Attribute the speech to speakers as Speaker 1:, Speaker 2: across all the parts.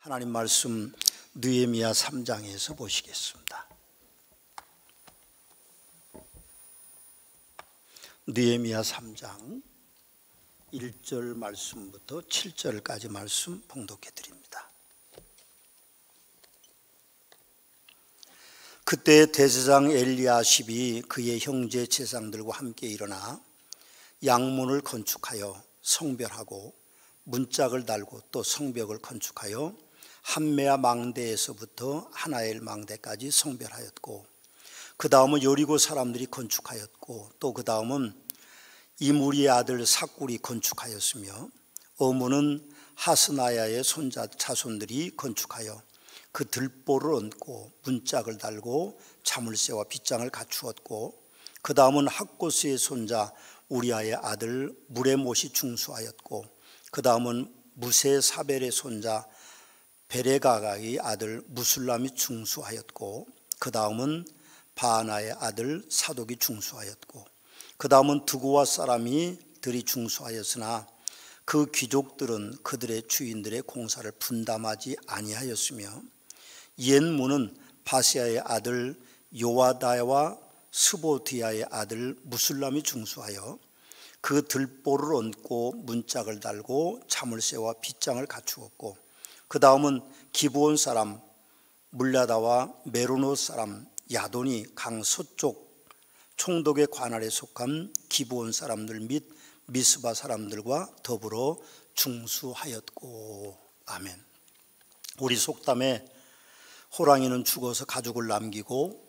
Speaker 1: 하나님 말씀 느헤미야 3장에서 보시겠습니다. 느헤미야 3장 1절 말씀부터 7절까지 말씀 봉독해 드립니다. 그때 대제사장 엘리야십이 그의 형제 제사장들과 함께 일어나 양문을 건축하여 성별하고 문짝을 달고 또 성벽을 건축하여 한메아 망대에서부터 하나엘 망대까지 성별하였고, 그 다음은 여리고 사람들이 건축하였고, 또 그 다음은 이무리의 아들 삭굴이 건축하였으며, 어문은 하스나야의 손자 자손들이 건축하여 그 들보를 얹고 문짝을 달고 자물쇠와 빗장을 갖추었고, 그 다음은 학고스의 손자 우리아의 아들 무레못이 중수하였고, 그 다음은 무세 사벨의 손자 베레가가의 아들 무술람이 중수하였고, 그 다음은 바하나의 아들 사독이 중수하였고, 그 다음은 드고와 사람이들이 중수하였으나 그 귀족들은 그들의 주인들의 공사를 분담하지 아니하였으며, 옛 문은 바시아의 아들 요아다와 스보디아의 아들 무술람이 중수하여 그 들보를 얹고 문짝을 달고 자물쇠와 빗장을 갖추었고, 그 다음은 기브온 사람 물라다와 메로노 사람 야돈이 강 서쪽 총독의 관할에 속한 기브온 사람들 및 미스바 사람들과 더불어 중수하였고. 아멘. 우리 속담에 호랑이는 죽어서 가죽을 남기고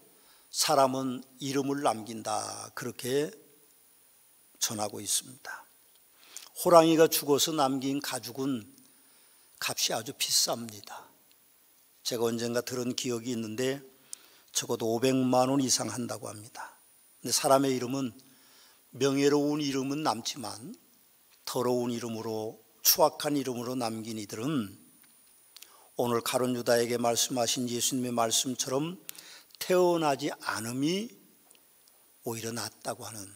Speaker 1: 사람은 이름을 남긴다, 그렇게 전하고 있습니다. 호랑이가 죽어서 남긴 가죽은 값이 아주 비쌉니다. 제가 언젠가 들은 기억이 있는데 적어도 500만 원 이상 한다고 합니다. 근데 사람의 이름은, 명예로운 이름은 남지만 더러운 이름으로, 추악한 이름으로 남긴 이들은 오늘 가룟 유다에게 말씀하신 예수님의 말씀처럼 태어나지 않음이 오히려 낫다고 하는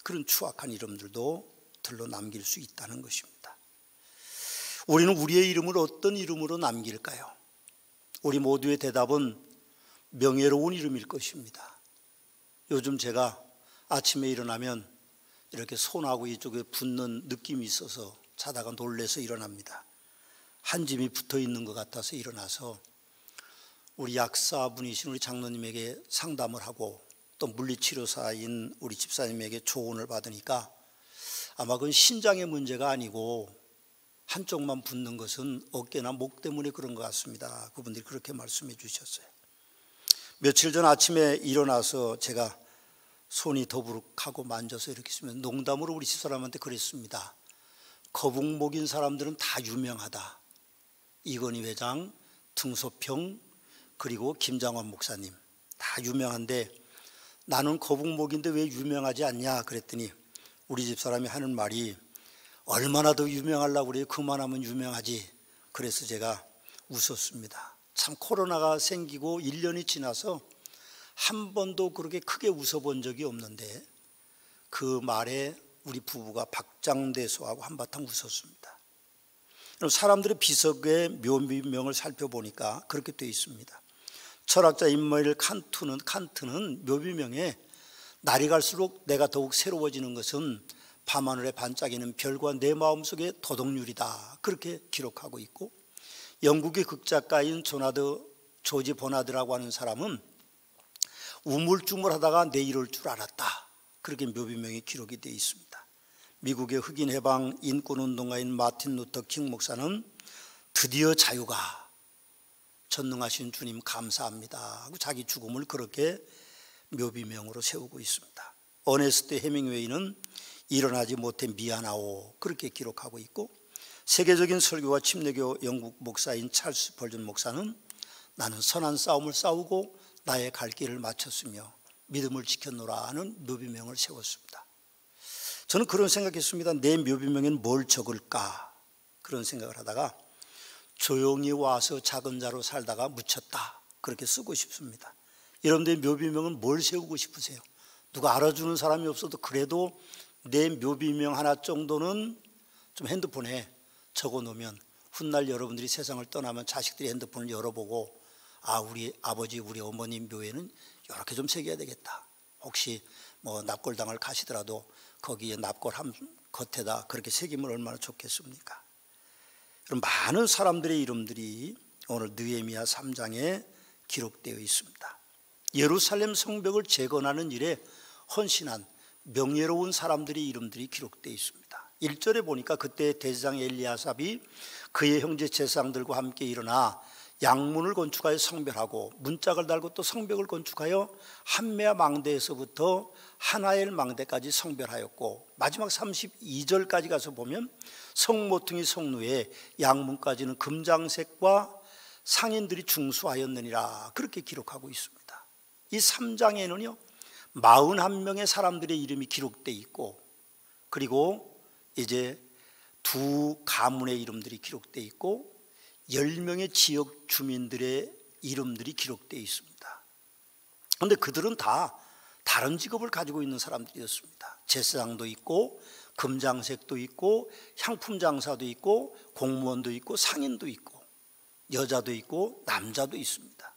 Speaker 1: 그런 추악한 이름들도 들러 남길 수 있다는 것입니다. 우리는 우리의 이름을 어떤 이름으로 남길까요? 우리 모두의 대답은 명예로운 이름일 것입니다. 요즘 제가 아침에 일어나면 이렇게 손하고 이쪽에 붙는 느낌이 있어서 자다가 놀래서 일어납니다. 한 짐이 붙어 있는 것 같아서 일어나서 우리 약사분이신 우리 장로님에게 상담을 하고 또 물리치료사인 우리 집사님에게 조언을 받으니까 아마 그건 신장의 문제가 아니고 한쪽만 붓는 것은 어깨나 목 때문에 그런 것 같습니다. 그분들이 그렇게 말씀해 주셨어요. 며칠 전 아침에 일어나서 제가 손이 더부룩하고 만져서 이렇게 있으면 농담으로 우리 집사람한테 그랬습니다. 거북목인 사람들은 다 유명하다. 이건희 회장, 등소평, 그리고 김장환 목사님 다 유명한데 나는 거북목인데 왜 유명하지 않냐 그랬더니 우리 집사람이 하는 말이, 얼마나 더 유명하려고 그래요? 그만하면 유명하지. 그래서 제가 웃었습니다. 참 코로나가 생기고 1년이 지나서 한 번도 그렇게 크게 웃어본 적이 없는데 그 말에 우리 부부가 박장대소하고 한바탕 웃었습니다. 사람들의 비석의 묘비명을 살펴보니까 그렇게 되어 있습니다. 철학자 임마누엘 칸트는 묘비명에 날이 갈수록 내가 더욱 새로워지는 것은 밤하늘에 반짝이는 별과 내 마음속의 도덕률이다, 그렇게 기록하고 있고, 영국의 극작가인 조지 버나드라고 하는 사람은 우물쭈물하다가 내 이럴 줄 알았다, 그렇게 묘비명이 기록이 되어 있습니다. 미국의 흑인 해방 인권운동가인 마틴 루터 킹 목사는 드디어 자유가, 전능하신 주님 감사합니다 하고 자기 죽음을 그렇게 묘비명으로 세우고 있습니다. 어네스트 헤밍웨이는 일어나지 못해 미안하오, 그렇게 기록하고 있고, 세계적인 설교와 침례교 영국 목사인 찰스 벌전 목사는 나는 선한 싸움을 싸우고 나의 갈 길을 마쳤으며 믿음을 지켰노라 하는 묘비명을 세웠습니다. 저는 그런 생각했습니다. 내 묘비명엔 뭘 적을까, 그런 생각을 하다가 조용히 와서 작은 자로 살다가 묻혔다, 그렇게 쓰고 싶습니다. 여러분들의 묘비명은 뭘 세우고 싶으세요? 누가 알아주는 사람이 없어도 그래도 내 묘비명 하나 정도는 좀 핸드폰에 적어 놓으면 훗날 여러분들이 세상을 떠나면 자식들이 핸드폰을 열어보고 우리 아버지 우리 어머님 묘에는 이렇게 좀 새겨야 되겠다. 혹시 뭐 납골당을 가시더라도 거기에 납골함 겉에다 그렇게 새기면 얼마나 좋겠습니까? 그럼 많은 사람들의 이름들이 오늘 느헤미야 3장에 기록되어 있습니다. 예루살렘 성벽을 재건하는 일에 헌신한 명예로운 사람들의 이름들이 기록되어 있습니다. 1절에 보니까 그때 대제사장 엘리야삽이 그의 형제 제사장들과 함께 일어나 양문을 건축하여 성별하고 문짝을 달고 또 성벽을 건축하여 한메아 망대에서부터 하나엘 망대까지 성별하였고 마지막 32절까지 가서 보면 성모퉁이 성루에 양문까지는 금장색과 상인들이 중수하였느니라 그렇게 기록하고 있습니다. 이 3장에는요 41명의 사람들의 이름이 기록되어 있고 그리고 이제 두 가문의 이름들이 기록되어 있고 10명의 지역 주민들의 이름들이 기록되어 있습니다. 그런데 그들은 다 다른 직업을 가지고 있는 사람들이었습니다. 제사장도 있고 금장색도 있고 향품 장사도 있고 공무원도 있고 상인도 있고 여자도 있고 남자도 있습니다.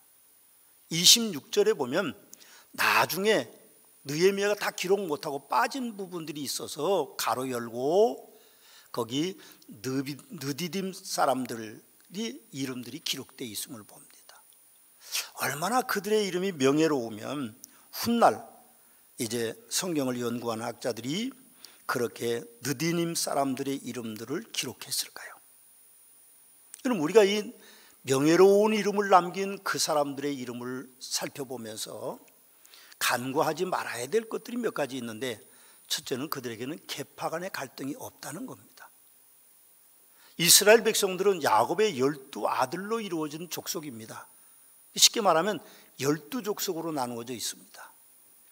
Speaker 1: 26절에 보면 나중에 느헤미야가 다 기록 못하고 빠진 부분들이 있어서 가로 열고 거기 느디딤 사람들이 이름들이 기록되어 있음을 봅니다. 얼마나 그들의 이름이 명예로우면 훗날 이제 성경을 연구하는 학자들이 그렇게 느디딤 사람들의 이름들을 기록했을까요? 그럼 우리가 이 명예로운 이름을 남긴 그 사람들의 이름을 살펴보면서 간과하지 말아야 될 것들이 몇 가지 있는데 첫째는 그들에게는 계파 간의 갈등이 없다는 겁니다. 이스라엘 백성들은 야곱의 12아들로 이루어진 족속입니다. 쉽게 말하면 12족속으로 나누어져 있습니다.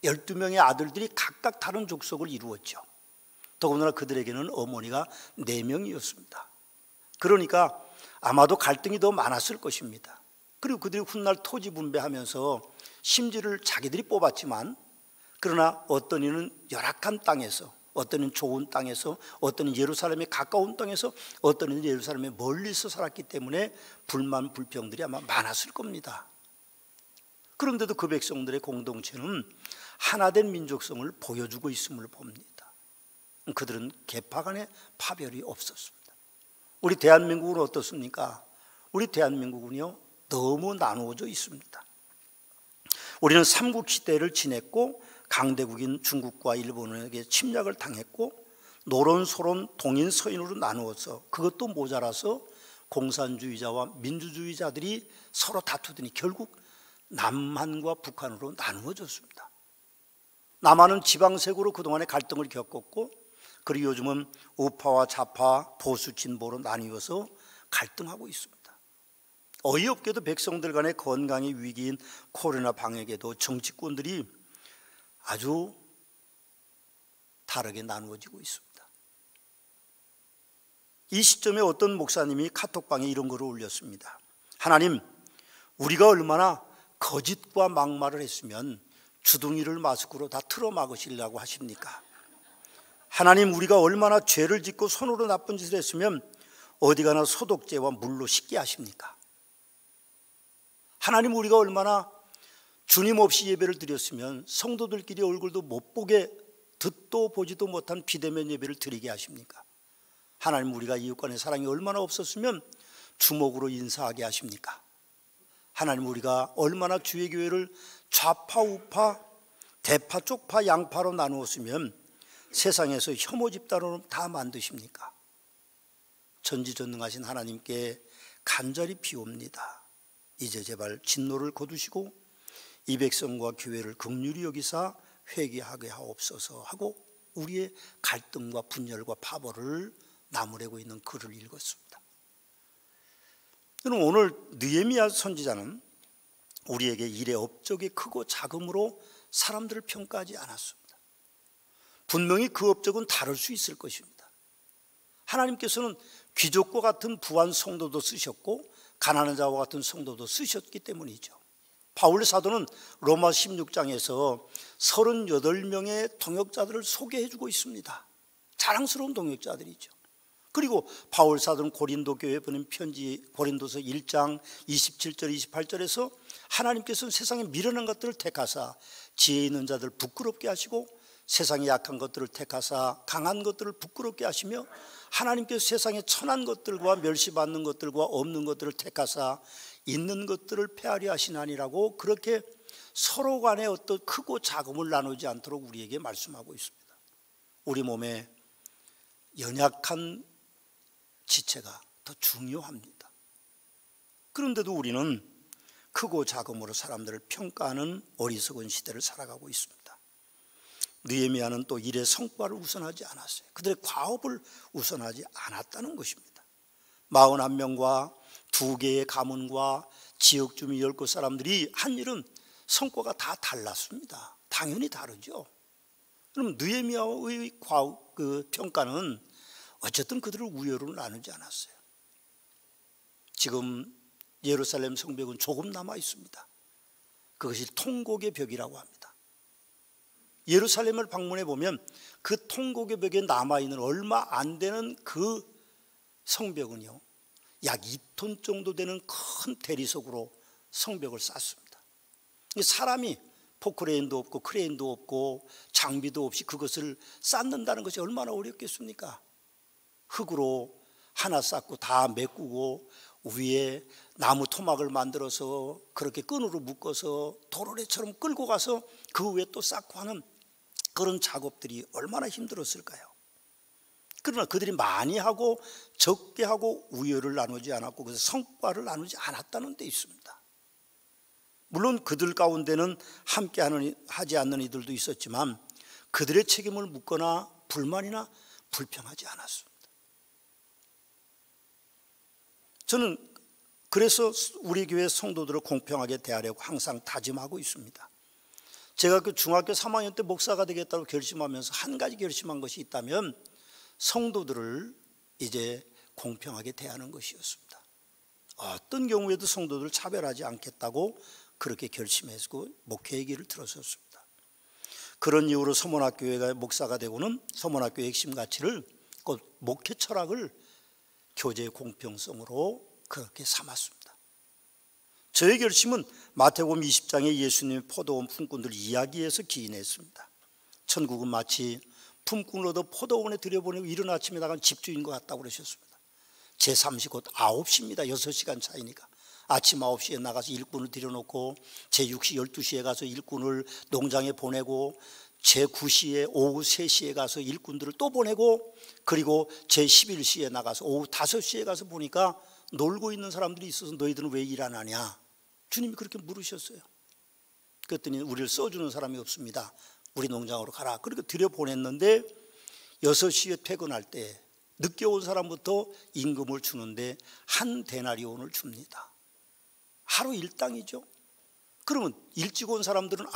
Speaker 1: 12명의 아들들이 각각 다른 족속을 이루었죠. 더군다나 그들에게는 어머니가 4명이었습니다. 그러니까 아마도 갈등이 더 많았을 것입니다. 그리고 그들이 훗날 토지 분배하면서 심지를 자기들이 뽑았지만 그러나 어떤 이는 열악한 땅에서 어떤 이는 좋은 땅에서 어떤 이는 예루살렘에 가까운 땅에서 어떤 이는 예루살렘에 멀리서 살았기 때문에 불만 불평들이 아마 많았을 겁니다. 그런데도 그 백성들의 공동체는 하나된 민족성을 보여주고 있음을 봅니다. 그들은 계파 간의 파별이 없었습니다. 우리 대한민국은 어떻습니까? 우리 대한민국은요 너무 나누어져 있습니다. 우리는 삼국시대를 지냈고 강대국인 중국과 일본에게 침략을 당했고 노론, 소론, 동인, 서인으로 나누어서 그것도 모자라서 공산주의자와 민주주의자들이 서로 다투더니 결국 남한과 북한으로 나누어졌습니다. 남한은 지방색으로 그동안의 갈등을 겪었고 그리고 요즘은 우파와 좌파, 보수, 진보로 나뉘어서 갈등하고 있습니다. 어이없게도 백성들 간의 건강이 위기인 코로나 방역에도 정치권들이 아주 다르게 나누어지고 있습니다. 이 시점에 어떤 목사님이 카톡방에 이런 글을 올렸습니다. 하나님, 우리가 얼마나 거짓과 막말을 했으면 주둥이를 마스크로 다 틀어막으시려고 하십니까? 하나님, 우리가 얼마나 죄를 짓고 손으로 나쁜 짓을 했으면 어디 가나 소독제와 물로 씻게 하십니까? 하나님, 우리가 얼마나 주님 없이 예배를 드렸으면 성도들끼리 얼굴도 못 보게 듣도 보지도 못한 비대면 예배를 드리게 하십니까? 하나님, 우리가 이웃 간의 사랑이 얼마나 없었으면 주먹으로 인사하게 하십니까? 하나님, 우리가 얼마나 주의 교회를 좌파 우파 대파 쪽파 양파로 나누었으면 세상에서 혐오 집단으로 다 만드십니까? 전지전능하신 하나님께 간절히 비옵니다. 이제 제발 진노를 거두시고 이 백성과 교회를 긍휼히 여기사 회개하게 하옵소서 하고 우리의 갈등과 분열과 파벌을 나무래고 있는 글을 읽었습니다. 그럼 오늘 느헤미야 선지자는 우리에게 일의 업적이 크고 작음으로 사람들을 평가하지 않았습니다. 분명히 그 업적은 다를 수 있을 것입니다. 하나님께서는 귀족과 같은 부한 성도도 쓰셨고 가난한 자와 같은 성도도 쓰셨기 때문이죠. 바울 사도는 로마 16장에서 38명의 동역자들을 소개해 주고 있습니다. 자랑스러운 동역자들이죠. 그리고 바울 사도는 고린도 교회에 보낸 편지 고린도서 1장 27절 28절에서 하나님께서는 세상에 미련한 것들을 택하사 지혜 있는 자들 부끄럽게 하시고 세상에 약한 것들을 택하사 강한 것들을 부끄럽게 하시며 하나님께서 세상에 천한 것들과 멸시받는 것들과 없는 것들을 택하사 있는 것들을 폐하려 하시나니라고 그렇게 서로 간에 어떤 크고 작음을 나누지 않도록 우리에게 말씀하고 있습니다. 우리 몸에 연약한 지체가 더 중요합니다. 그런데도 우리는 크고 작음으로 사람들을 평가하는 어리석은 시대를 살아가고 있습니다. 느헤미야는 또 일의 성과를 우선하지 않았어요. 그들의 과업을 우선하지 않았다는 것입니다. 41명과 2개의 가문과 지역 주민 10곳 사람들이 한 일은 성과가 다 달랐습니다. 당연히 다르죠. 그럼 느헤미야의 평가는 어쨌든 그들을 우열로 나누지 않았어요. 지금 예루살렘 성벽은 조금 남아 있습니다. 그것이 통곡의 벽이라고 합니다. 예루살렘을 방문해 보면 그 통곡의 벽에 남아있는 얼마 안 되는 그 성벽은요, 약 2톤 정도 되는 큰 대리석으로 성벽을 쌓습니다. 사람이 포크레인도 없고 크레인도 없고 장비도 없이 그것을 쌓는다는 것이 얼마나 어렵겠습니까? 흙으로 하나 쌓고 다 메꾸고 위에 나무 토막을 만들어서 그렇게 끈으로 묶어서 도로래처럼 끌고 가서 그 위에 또 쌓고 하는 그런 작업들이 얼마나 힘들었을까요? 그러나 그들이 많이 하고 적게 하고 우열을 나누지 않았고 그래서 성과를 나누지 않았다는 데 있습니다. 물론 그들 가운데는 함께 하지 않는 이들도 있었지만 그들의 책임을 묻거나 불만이나 불평하지 않았습니다. 저는 그래서 우리 교회 성도들을 공평하게 대하려고 항상 다짐하고 있습니다. 제가 그 중학교 3학년 때 목사가 되겠다고 결심하면서 한 가지 결심한 것이 있다면 성도들을 이제 공평하게 대하는 것이었습니다. 어떤 경우에도 성도들을 차별하지 않겠다고 그렇게 결심했고 목회의 길을 들었었습니다. 그런 이유로 서문학교회가 목사가 되고는 서문학교의 핵심 가치를 목회 철학을 교제의 공평성으로 그렇게 삼았습니다. 저의 결심은 마태복음 20장에 예수님의 포도원 품꾼들 이야기에서 기인했습니다. 천국은 마치 품꾼을 얻어 포도원에 들여보내고 이른 아침에 나간 집주인인 것 같다고 그러셨습니다. 제3시 곧 9시입니다. 6시간 차이니까. 아침 9시에 나가서 일꾼을 들여놓고 제6시 12시에 가서 일꾼을 농장에 보내고 제9시에 오후 3시에 가서 일꾼들을 또 보내고 그리고 제11시에 나가서 오후 5시에 가서 보니까 놀고 있는 사람들이 있어서 너희들은 왜 일 안 하냐? 주님이 그렇게 물으셨어요. 그랬더니 우리를 써주는 사람이 없습니다. 우리 농장으로 가라. 그렇게 들여보냈는데 6시에 퇴근할 때 늦게 온 사람부터 임금을 주는데 한 데나리온을 줍니다. 하루 일당이죠. 그러면 일찍 온 사람들은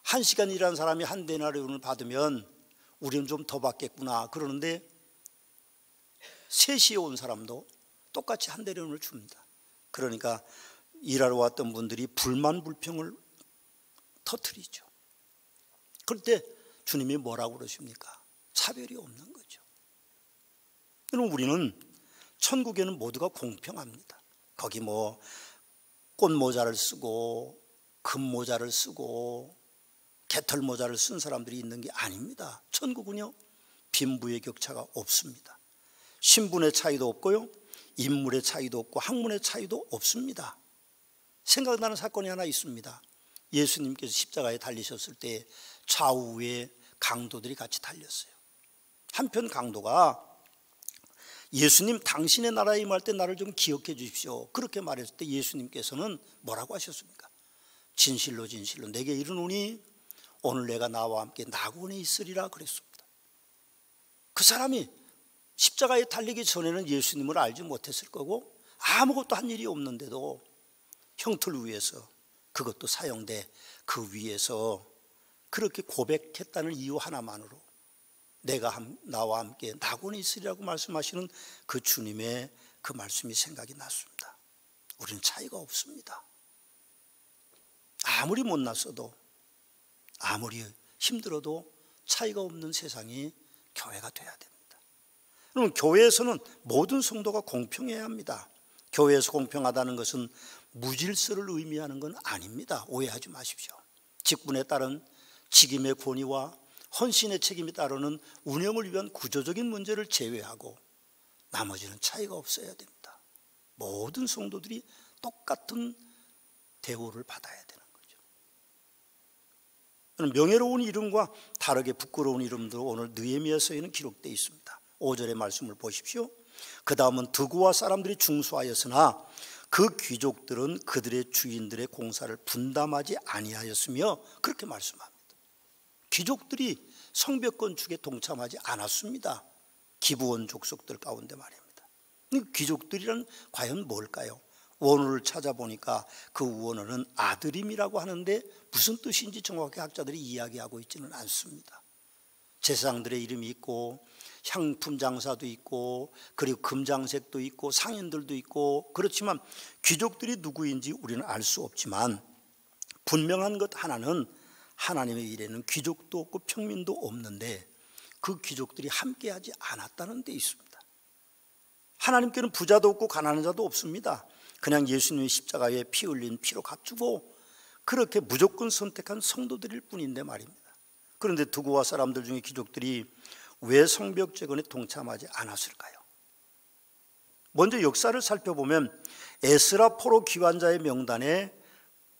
Speaker 1: 1시간 일한 사람이 한 데나리온을 받으면 우리는 좀 더 받겠구나. 그러는데 3시에 온 사람도 똑같이 한 데나리온을 줍니다. 그러니까 일하러 왔던 분들이 불만 불평을 터뜨리죠. 그럴 때 주님이 뭐라고 그러십니까? 차별이 없는 거죠. 그럼 우리는 천국에는 모두가 공평합니다. 거기 꽃모자를 쓰고 금모자를 쓰고 개털모자를 쓴 사람들이 있는 게 아닙니다. 천국은요 빈부의 격차가 없습니다. 신분의 차이도 없고요 인물의 차이도 없고 학문의 차이도 없습니다. 생각나는 사건이 하나 있습니다. 예수님께서 십자가에 달리셨을 때 좌우에 강도들이 같이 달렸어요. 한편 강도가 예수님 당신의 나라에 임할 때 나를 좀 기억해 주십시오. 그렇게 말했을 때 예수님께서는 뭐라고 하셨습니까? 진실로 진실로 내게 이르노니 오늘 내가 나와 함께 낙원에 있으리라 그랬습니다. 그 사람이 십자가에 달리기 전에는 예수님을 알지 못했을 거고 아무것도 한 일이 없는데도 형틀 위에서 그것도 사형돼 그 위에서 그렇게 고백했다는 이유 하나만으로 내가 나와 함께 낙원에 있으리라고 말씀하시는 그 주님의 그 말씀이 생각이 났습니다. 우리는 차이가 없습니다. 아무리 못났어도 아무리 힘들어도 차이가 없는 세상이 교회가 돼야 됩니다. 그럼 교회에서는 모든 성도가 공평해야 합니다. 교회에서 공평하다는 것은 무질서를 의미하는 건 아닙니다. 오해하지 마십시오. 직분에 따른 직임의 권위와 헌신의 책임이 따르는 운영을 위한 구조적인 문제를 제외하고 나머지는 차이가 없어야 됩니다. 모든 성도들이 똑같은 대우를 받아야 되는 거죠. 명예로운 이름과 다르게 부끄러운 이름도 오늘 느헤미야서에는 기록되어 있습니다. 5절의 말씀을 보십시오. 그 다음은 드고아 사람들이 중수하였으나 그 귀족들은 그들의 주인들의 공사를 분담하지 아니하였으며 그렇게 말씀합니다. 귀족들이 성벽 건축에 동참하지 않았습니다. 기브온 족속들 가운데 말입니다. 귀족들이란 과연 뭘까요? 원어를 찾아보니까 그 원어는 아드림이라고 하는데 무슨 뜻인지 정확히 학자들이 이야기하고 있지는 않습니다. 제사장들의 이름이 있고 향품 장사도 있고 그리고 금장색도 있고 상인들도 있고 그렇지만 귀족들이 누구인지 우리는 알 수 없지만 분명한 것 하나는 하나님의 일에는 귀족도 없고 평민도 없는데 그 귀족들이 함께하지 않았다는 데 있습니다. 하나님께는 부자도 없고 가난한 자도 없습니다. 그냥 예수님의 십자가에 피 흘린 피로 값주고 그렇게 무조건 선택한 성도들일 뿐인데 말입니다. 그런데 드고아 사람들 중에 귀족들이 왜 성벽 재건에 동참하지 않았을까요? 먼저 역사를 살펴보면 에스라 포로 기관자의 명단에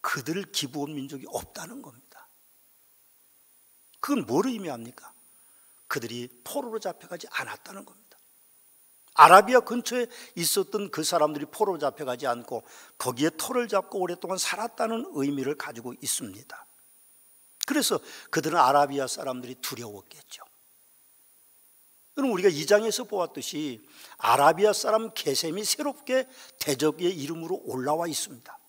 Speaker 1: 그들을 기부한 민족이 없다는 겁니다. 그건 뭘 의미합니까? 그들이 포로로 잡혀가지 않았다는 겁니다. 아라비아 근처에 있었던 그 사람들이 포로로 잡혀가지 않고 거기에 터를 잡고 오랫동안 살았다는 의미를 가지고 있습니다. 그래서 그들은 아라비아 사람들이 두려웠겠죠. 그럼 우리가 2장에서 보았듯이 아라비아 사람 게셈이 새롭게 대적의 이름으로 올라와 있습니다.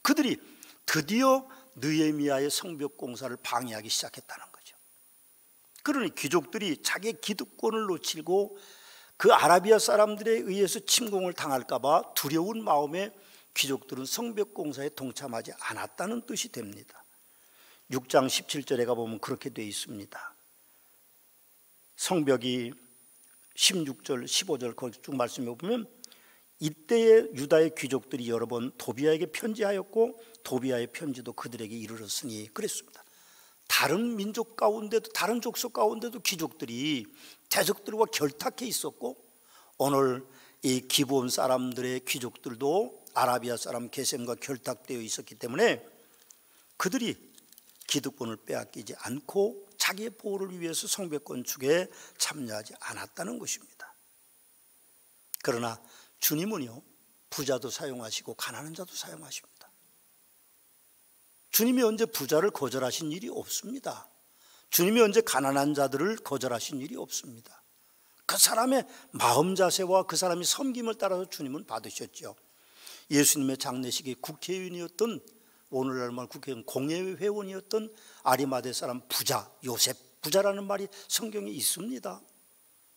Speaker 1: 그들이 드디어 느헤미야의 성벽 공사를 방해하기 시작했다는 거죠. 그러니 귀족들이 자기의 기득권을 놓치고 그 아라비아 사람들에 의해서 침공을 당할까 봐 두려운 마음에 귀족들은 성벽 공사에 동참하지 않았다는 뜻이 됩니다. 6장 17절에 가보면 그렇게 되어 있습니다. 성벽이 16절 15절 거기 쭉 말씀해 보면 이때에 유다의 귀족들이 여러 번 도비아에게 편지하였고 도비아의 편지도 그들에게 이르렀으니 그랬습니다. 다른 민족 가운데도 다른 족속 가운데도 귀족들이 대적들과 결탁해 있었고 오늘 이 기브온 사람들의 귀족들도 아라비아 사람 게셈과 결탁되어 있었기 때문에 그들이 기득권을 빼앗기지 않고 자기의 보호를 위해서 성벽 건축에 참여하지 않았다는 것입니다. 그러나 주님은요 부자도 사용하시고 가난한 자도 사용하십니다. 주님이 언제 부자를 거절하신 일이 없습니다. 주님이 언제 가난한 자들을 거절하신 일이 없습니다. 그 사람의 마음 자세와 그 사람이 섬김을 따라서 주님은 받으셨죠. 예수님의 장례식에 국회의원이었던 오늘날 말 국회의원 공예회 회원이었던 아리마대 사람 부자 요셉 부자라는 말이 성경에 있습니다.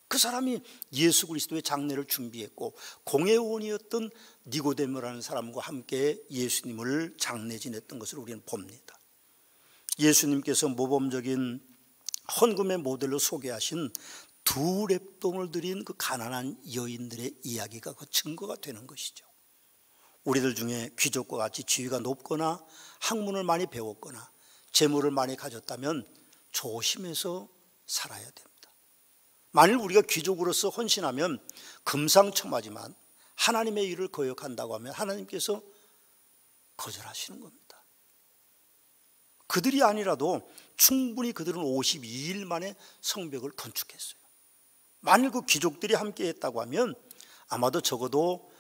Speaker 1: 그 사람이 예수 그리스도의 장례를 준비했고 공예원이었던 니고데모라는 사람과 함께 예수님을 장례 지냈던 것을 우리는 봅니다. 예수님께서 모범적인 헌금의 모델로 소개하신 두 렙돈을 드린 그 가난한 여인들의 이야기가 그 증거가 되는 것이죠. 우리들 중에 귀족과 같이 지위가 높거나 학문을 많이 배웠거나 재물을 많이 가졌다면 조심해서 살아야 됩니다. 만일 우리가 귀족으로서 헌신하면 금상첨화지만 하나님의 일을 거역한다고 하면 하나님께서 거절하시는 겁니다. 그들이 아니라도 충분히 그들은 52일 만에 성벽을 건축했어요. 만일 그 귀족들이 함께 했다고 하면 아마도 적어도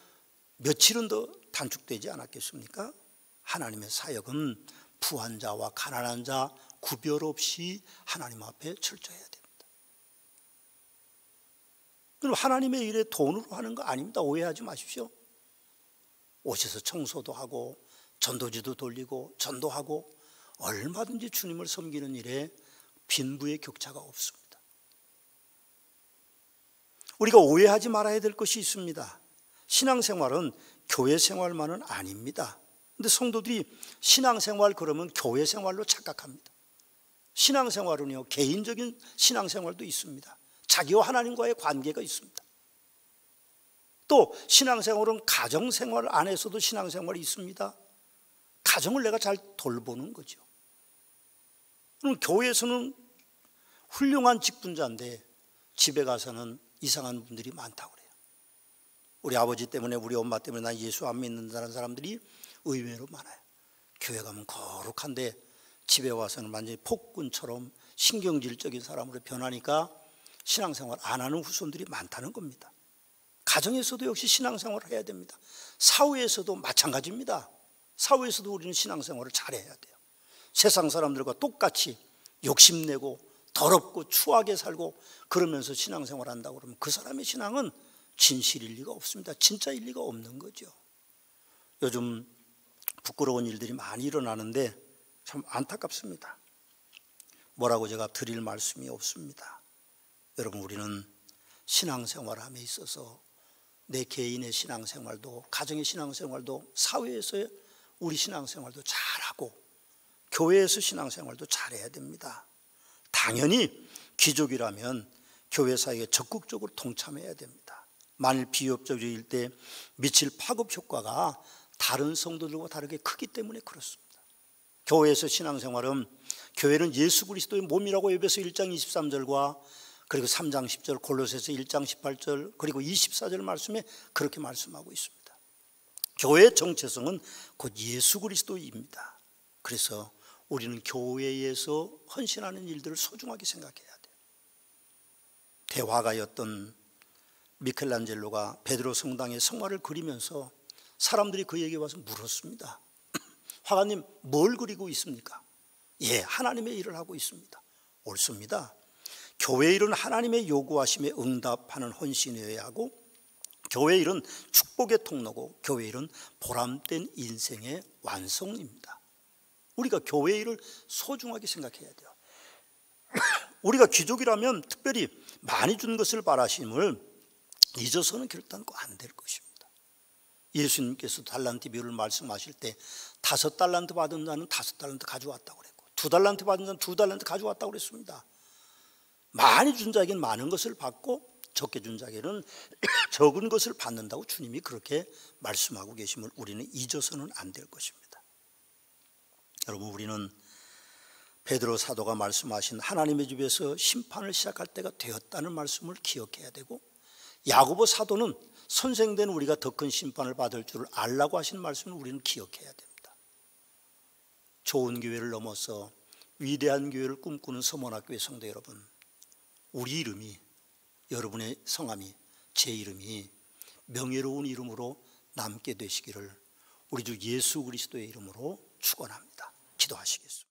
Speaker 1: 며칠은 더 단축되지 않았겠습니까? 하나님의 사역은 부한 자와 가난한 자 구별 없이 하나님 앞에 철저해야 됩니다. 그럼 하나님의 일에 돈으로 하는 거 아닙니다. 오해하지 마십시오. 오셔서 청소도 하고 전도지도 돌리고 전도하고 얼마든지 주님을 섬기는 일에 빈부의 격차가 없습니다. 우리가 오해하지 말아야 될 것이 있습니다. 신앙생활은 교회 생활만은 아닙니다. 그런데 성도들이 신앙생활 그러면 교회 생활로 착각합니다. 신앙생활은요 개인적인 신앙생활도 있습니다. 자기와 하나님과의 관계가 있습니다. 또 신앙생활은 가정생활 안에서도 신앙생활이 있습니다. 가정을 내가 잘 돌보는 거죠. 그럼 교회에서는 훌륭한 직분자인데 집에 가서는 이상한 분들이 많다고 그래요. 우리 아버지 때문에, 우리 엄마 때문에 난 예수 안 믿는다는 사람들이 의외로 많아요. 교회 가면 거룩한데 집에 와서는 완전히 폭군처럼 신경질적인 사람으로 변하니까 신앙생활 안 하는 후손들이 많다는 겁니다. 가정에서도 역시 신앙생활을 해야 됩니다. 사회에서도 마찬가지입니다. 사회에서도 우리는 신앙생활을 잘해야 돼요. 세상 사람들과 똑같이 욕심내고 더럽고 추하게 살고 그러면서 신앙생활 한다고 그러면 그 사람의 신앙은 진실일 리가 없습니다. 진짜일 리가 없는 거죠. 요즘 부끄러운 일들이 많이 일어나는데 참 안타깝습니다. 뭐라고 제가 드릴 말씀이 없습니다. 여러분, 우리는 신앙생활함에 있어서 내 개인의 신앙생활도, 가정의 신앙생활도, 사회에서의 우리 신앙생활도 잘하고 교회에서 신앙생활도 잘해야 됩니다. 당연히 기족이라면 교회 사역에 적극적으로 동참해야 됩니다. 만일 비협조적일 때 미칠 파급 효과가 다른 성도들과 다르게 크기 때문에 그렇습니다. 교회에서 신앙생활은, 교회는 예수 그리스도의 몸이라고 에베소 1장 23절과 그리고 3장 10절, 골로새서 1장 18절, 그리고 24절 말씀에 그렇게 말씀하고 있습니다. 교회의 정체성은 곧 예수 그리스도입니다. 그래서 우리는 교회에서 헌신하는 일들을 소중하게 생각해야 돼요. 대화가였던 미켈란젤로가 베드로 성당의 성화를 그리면서 사람들이 그에게 와서 물었습니다. 화가님, 뭘 그리고 있습니까? 예, 하나님의 일을 하고 있습니다. 옳습니다. 교회 일은 하나님의 요구하심에 응답하는 헌신이어야 하고, 교회 일은 축복의 통로고, 교회 일은 보람된 인생의 완성입니다. 우리가 교회 일을 소중하게 생각해야 돼요. 우리가 귀족이라면 특별히 많이 준 것을 바라심을 잊어서는 결단코 안 될 것입니다. 예수님께서 달란트 비유를 말씀하실 때 5달란트 받은 자는 5달란트 가져왔다고 그랬고, 2달란트 받은 자는 2달란트 가져왔다고 그랬습니다. 많이 준 자에게는 많은 것을 받고 적게 준 자에게는 적은 것을 받는다고 주님이 그렇게 말씀하고 계심을 우리는 잊어서는 안 될 것입니다. 여러분, 우리는 베드로 사도가 말씀하신 하나님의 집에서 심판을 시작할 때가 되었다는 말씀을 기억해야 되고, 야고보 사도는 선생된 우리가 더 큰 심판을 받을 줄을 알라고 하신 말씀을 우리는 기억해야 됩니다. 좋은 교회를 넘어서 위대한 교회를 꿈꾸는 서문학교의 성도 여러분, 우리 이름이, 여러분의 성함이, 제 이름이 명예로운 이름으로 남게 되시기를 우리 주 예수 그리스도의 이름으로 축원합니다. 기도하시겠습니다.